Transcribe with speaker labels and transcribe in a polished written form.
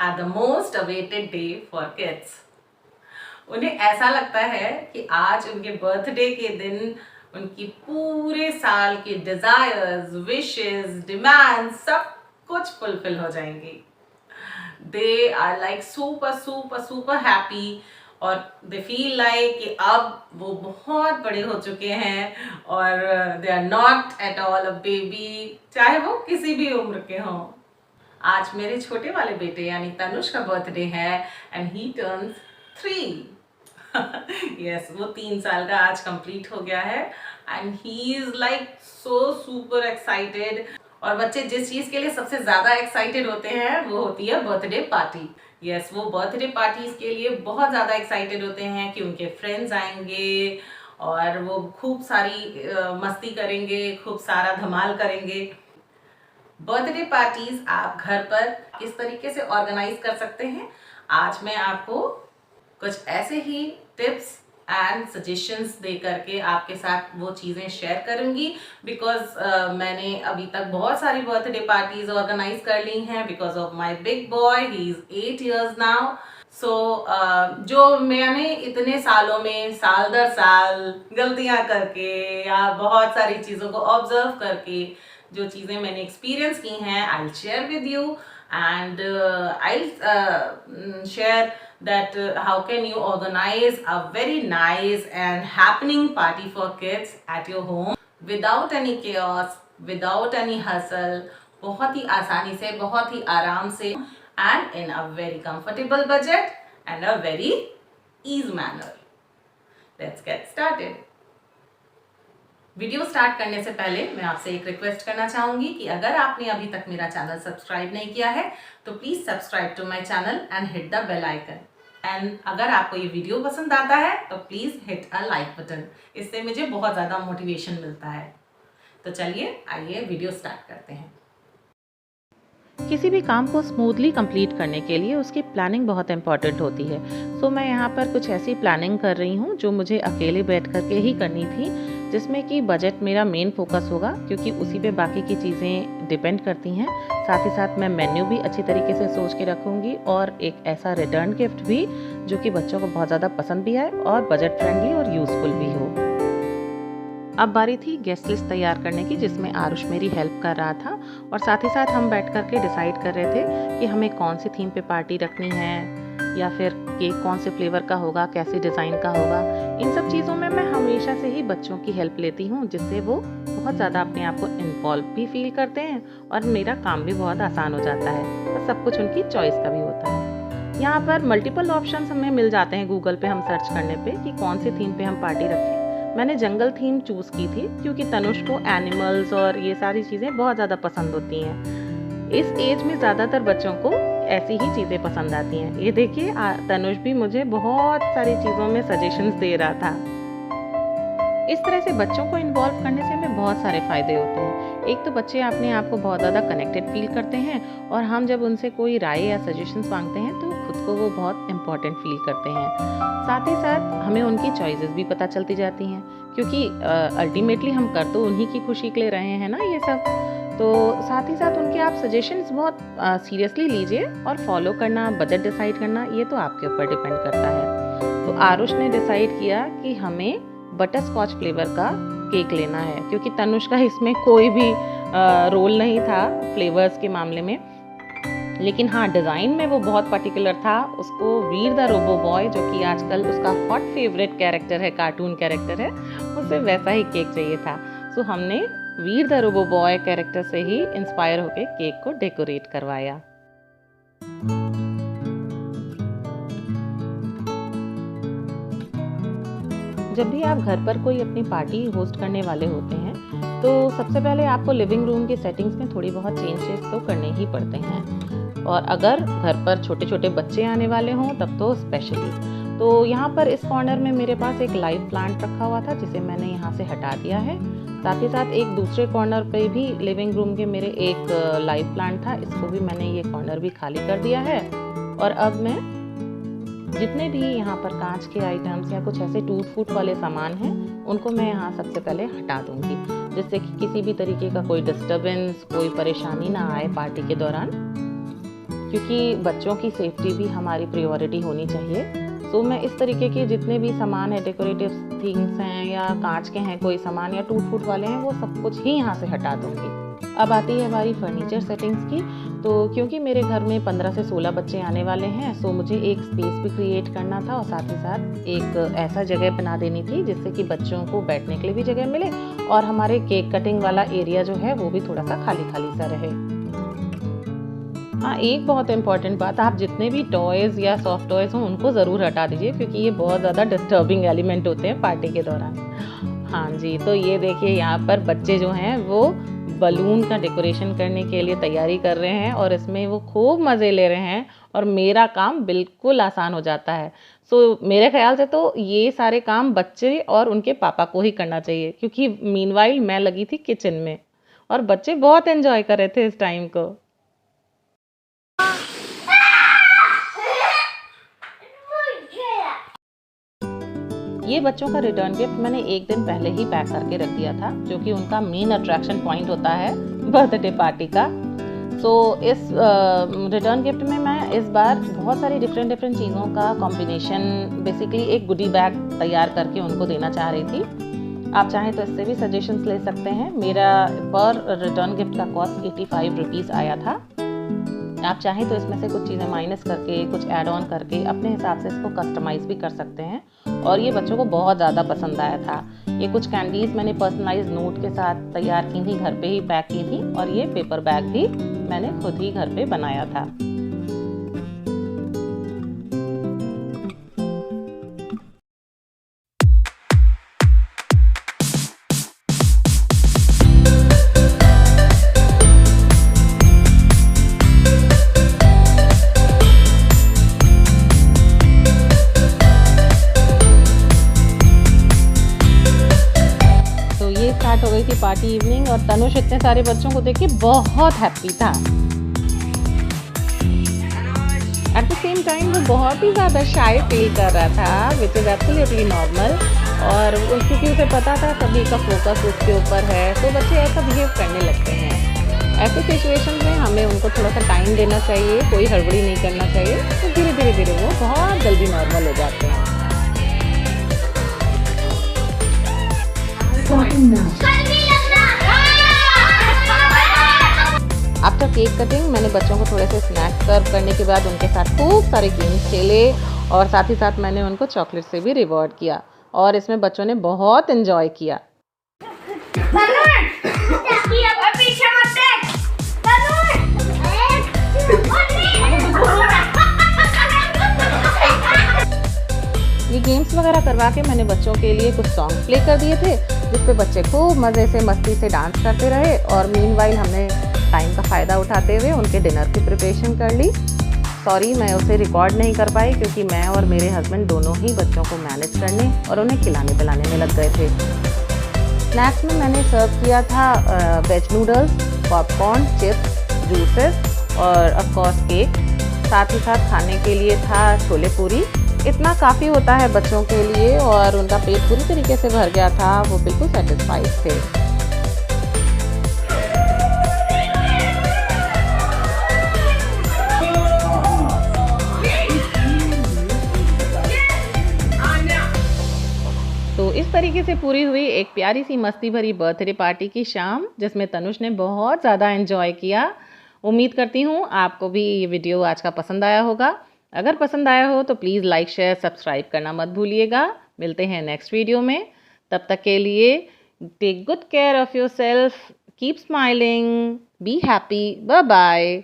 Speaker 1: at the most awaited day for kids. उन्हें ऐसा लगता है कि आज उनके बर्थडे के दिन उनकी पूरे साल की डिजायर्स, विशेस, डिमांड्स सब कुछ फुलफिल हो जाएंगी. They are like super happy और they feel like कि अब वो बहुत बड़े हो चुके हैं और they are not at all a baby, चाहे वो किसी भी उम्र के हों. आज मेरे छोटे वाले बेटे यानी तनुष का बर्थडे है and he turns 3. Yes, वो 3 साल का आज कंप्लीट हो गया है and he is like so super excited. और बच्चे जिस चीज के लिए सबसे ज्यादा एक्साइटेड होते हैं वो होती है बर्थडे पार्टी. यस, वो बर्थडे पार्टीज के लिए बहुत ज्यादा एक्साइटेड होते हैं कि उनके फ्रेंड्स आएंगे और वो खूब सारी मस्ती करेंगे, खूब सारा धमाल करेंगे. बर्थडे पार्टीज आप घर पर किस तरीके से ऑर्गेनाइज कर सकते हैं, आज मैं आपको कुछ ऐसे ही टिप्स एंड सजेशंस दे करके आपके साथ वो चीज़ें शेयर करूंगी. बिकॉज मैंने अभी तक बहुत सारी बर्थडे पार्टीज ऑर्गेनाइज कर ली हैं because of my big boy. He is 8 years now. So जो मैंने इतने सालों में साल दर साल गलतियां करके या बहुत सारी चीज़ों को ऑब्जर्व करके जो चीज़ें मैंने एक्सपीरियंस की हैं, I will share with you and I'll share that how can you organize a very nice and happening party for kids at your home without any chaos, without any hustle, बहुत ही आसानी से, बहुत ही आराम से and in a very comfortable budget and a very easy manner. Let's get started. Video start करने से पहले मैं आपसे एक रिक्वेस्ट करना चाहूंगी कि अगर आपने अभी तक मेरा चैनल सब्सक्राइब नहीं किया है तो please subscribe to my channel and hit the bell icon. And अगर आपको ये वीडियो पसंद आता है तो please hit a like button. इससे मुझे बहुत ज़्यादा मोटिवेशन मिलता है. तो चलिए आइए वीडियो स्टार्ट करते हैं.
Speaker 2: किसी भी काम को स्मूथली कंप्लीट करने के लिए उसकी प्लानिंग बहुत इंपॉर्टेंट होती है. सो मैं यहाँ पर कुछ ऐसी प्लानिंग कर रही हूँ जो मुझे अकेले बैठ करके ही करनी थी, जिसमें कि बजट मेरा मेन फोकस होगा क्योंकि उसी पे बाकी की चीज़ें डिपेंड करती हैं. साथ ही साथ मैं मेन्यू भी अच्छी तरीके से सोच के रखूँगी और एक ऐसा रिटर्न गिफ्ट भी जो कि बच्चों को बहुत ज़्यादा पसंद भी आए और बजट फ्रेंडली और यूज़फुल भी हो. अब बारी थी गेस्ट लिस्ट तैयार करने की, जिसमें आरुष मेरी हेल्प कर रहा था और साथ ही साथ हम बैठ करके डिसाइड कर रहे थे कि हमें कौन सी थीम पे पार्टी रखनी है या फिर केक कौन से फ्लेवर का होगा, कैसे डिज़ाइन का होगा. इन सब चीज़ों में मैं हमेशा से ही बच्चों की हेल्प लेती हूँ, जिससे वो बहुत ज़्यादा अपने आप को इन्वॉल्व भी फील करते हैं और मेरा काम भी बहुत आसान हो जाता है और सब कुछ उनकी चॉइस का भी होता है. यहाँ पर मल्टीपल ऑप्शंस हमें मिल जाते हैं गूगल पे हम सर्च करने पे कि कौन सी थीम पे हम पार्टी रखें. मैंने जंगल थीम चूज़ की थी क्योंकि तनुष को एनिमल्स और ये सारी चीज़ें बहुत ज़्यादा पसंद होती हैं. इस एज में ज़्यादातर बच्चों को ऐसी ही चीज़ें पसंद आती हैं. ये देखिए तनुष भी मुझे बहुत सारी चीज़ों में सजेशंस दे रहा था. इस तरह से बच्चों को इन्वॉल्व करने से हमें बहुत सारे फ़ायदे होते हैं. एक तो बच्चे अपने आप को बहुत ज़्यादा कनेक्टेड फील करते हैं और हम जब उनसे कोई राय या सजेशंस मांगते हैं तो खुद को वो बहुत इम्पॉर्टेंट फील करते हैं. साथ ही साथ हमें उनकी चॉइसेस भी पता चलती जाती हैं क्योंकि अल्टीमेटली हम कर तो उन्हीं की खुशी के लिए रहे हैं ना ये सब. तो साथ ही साथ उनके आप सजेशंस बहुत सीरियसली लीजिए और फॉलो करना, बजट डिसाइड करना, ये तो आपके ऊपर डिपेंड करता है. तो आरुष ने डिसाइड किया कि हमें बटर स्कॉच फ्लेवर का केक लेना है क्योंकि तनुष का इसमें कोई भी रोल नहीं था फ्लेवर्स के मामले में. लेकिन हाँ, डिज़ाइन में वो बहुत पर्टिकुलर था. उसको वीर द रोबो बॉय, जो कि आजकल उसका हॉट फेवरेट कैरेक्टर है, कार्टून कैरेक्टर है, उसे वैसा ही केक चाहिए था. सो हमने वीर द रोबो बॉय कैरेक्टर से ही इंस्पायर होकर केक को डेकोरेट करवाया. जब भी आप घर पर कोई अपनी पार्टी होस्ट करने वाले होते हैं तो सबसे पहले आपको लिविंग रूम की सेटिंग्स में थोड़ी बहुत चेंजेस तो करने ही पड़ते हैं. और अगर घर पर छोटे छोटे बच्चे आने वाले हों तब तो स्पेशली. तो यहाँ पर इस कॉर्नर में मेरे पास एक लाइव प्लांट रखा हुआ था जिसे मैंने यहाँ से हटा दिया है. साथ ही साथ एक दूसरे कॉर्नर पे भी लिविंग रूम के मेरे एक लाइव प्लांट था, इसको भी मैंने ये कॉर्नर भी खाली कर दिया है. और अब मैं जितने भी यहाँ पर कांच के आइटम्स या कुछ ऐसे टूट फूट वाले सामान हैं उनको मैं यहाँ सबसे पहले हटा दूँगी, जिससे कि किसी भी तरीके का कोई डिस्टर्बेंस, कोई परेशानी ना आए पार्टी के दौरान. क्योंकि बच्चों की सेफ्टी भी हमारी प्रायोरिटी होनी चाहिए। तो मैं इस तरीके के जितने भी सामान है, डेकोरेटिव थिंग्स हैं या कांच के हैं कोई सामान या टूट फूट वाले हैं, वो सब कुछ ही यहाँ से हटा दूँगी। अब आती है हमारी फर्नीचर सेटिंग्स की। तो क्योंकि मेरे घर में 15 से 16 बच्चे आने वाले हैं, सो मुझे एक स्पेस भी क्रिएट करना था और साथ ही साथ एक ऐसा जगह बना देनी थी जिससे कि बच्चों को बैठने के लिए भी जगह मिले और हमारे केक कटिंग वाला एरिया जो है वो भी थोड़ा सा खाली खाली सा रहे। हाँ, एक बहुत इम्पॉर्टेंट बात, आप जितने भी टॉयज़ या सॉफ्ट टॉयज़ हों उनको ज़रूर हटा दीजिए, क्योंकि ये बहुत ज़्यादा डिस्टर्बिंग एलिमेंट होते हैं पार्टी के दौरान। हाँ जी, तो ये देखिए यहाँ पर बच्चे जो हैं वो बलून का डेकोरेशन करने के लिए तैयारी कर रहे हैं और इसमें वो खूब मज़े ले रहे हैं और मेरा काम बिल्कुल आसान हो जाता है। सो मेरे ख्याल से तो ये सारे काम बच्चे और उनके पापा को ही करना चाहिए, क्योंकि मीनवाइल मैं लगी थी किचन में और बच्चे बहुत एंजॉय कर रहे थे इस टाइम को। ये बच्चों का रिटर्न गिफ्ट मैंने एक दिन पहले ही पैक करके रख दिया था, जो कि उनका मेन अट्रैक्शन पॉइंट होता है बर्थडे पार्टी का। सो इस रिटर्न गिफ्ट में मैं इस बार बहुत सारी डिफरेंट चीज़ों का कॉम्बिनेशन, बेसिकली एक गुडी बैग तैयार करके उनको देना चाह रही थी। आप चाहें तो इससे भी सजेशंस ले सकते हैं। मेरा पर रिटर्न गिफ्ट का कॉस्ट 85 रुपीज़ आया था। आप चाहें तो इसमें से कुछ चीज़ें माइनस करके, कुछ ऐड ऑन करके अपने हिसाब से इसको कस्टमाइज़ भी कर सकते हैं और ये बच्चों को बहुत ज़्यादा पसंद आया था। ये कुछ कैंडीज़ मैंने पर्सनलाइज नोट के साथ तैयार की थी, घर पे ही पैक की थी, और ये पेपर बैग भी मैंने खुद ही घर पे बनाया था। हो गई थी पार्टी इवनिंग और तनुष इतने सारे बच्चों को देख के बहुत हैप्पी था। एट द सेम टाइम वो बहुत ही ज़्यादा शाय फील कर रहा था, विच इज़ एब्सोल्युटली नॉर्मल। और क्योंकि उसे पता था सभी का फोकस उसके ऊपर है, तो बच्चे ऐसा बिहेव करने लगते हैं। ऐसे सिचुएशन में हमें उनको थोड़ा सा टाइम देना चाहिए, कोई हड़बड़ी नहीं करना चाहिए, तो धीरे धीरे वो बहुत जल्दी नॉर्मल हो जाते हैं। आफ्टर केक कटिंग मैंने बच्चों को थोड़े से स्नैक्स सर्व करने के बाद उनके साथ खूब सारे गेम्स खेले और साथ ही साथ मैंने उनको चॉकलेट से भी रिवॉर्ड किया और इसमें बच्चों ने बहुत एंजॉय किया। ये गेम्स वगैरह करवा के मैंने बच्चों के लिए कुछ सॉन्ग प्ले कर दिए थे, जिस पे बच्चे खूब मज़े से मस्ती से डांस करते रहे और मीनवाइल हमने टाइम का फ़ायदा उठाते हुए उनके डिनर की प्रिपरेशन कर ली। सॉरी मैं उसे रिकॉर्ड नहीं कर पाई, क्योंकि मैं और मेरे हस्बैंड दोनों ही बच्चों को मैनेज करने और उन्हें खिलाने पिलाने में लग गए थे। स्नैक्स में मैंने सर्व किया था veg noodles, popcorn, chips, juices और ऑफकोर्स केक। साथ ही साथ खाने के लिए था छोले पूरी। इतना काफ़ी होता है बच्चों के लिए और उनका पेट पूरी तरीके से भर गया था, वो बिल्कुल सेटिस्फाइड थे। तो इस तरीके से पूरी हुई एक प्यारी सी मस्ती भरी बर्थडे पार्टी की शाम, जिसमें तनुष ने बहुत ज़्यादा एंजॉय किया। उम्मीद करती हूँ आपको भी ये वीडियो आज का पसंद आया होगा। अगर पसंद आया हो तो प्लीज़ लाइक शेयर सब्सक्राइब करना मत भूलिएगा। मिलते हैं नेक्स्ट वीडियो में, तब तक के लिए take good care of yourself, keep smiling, be happy, bye bye.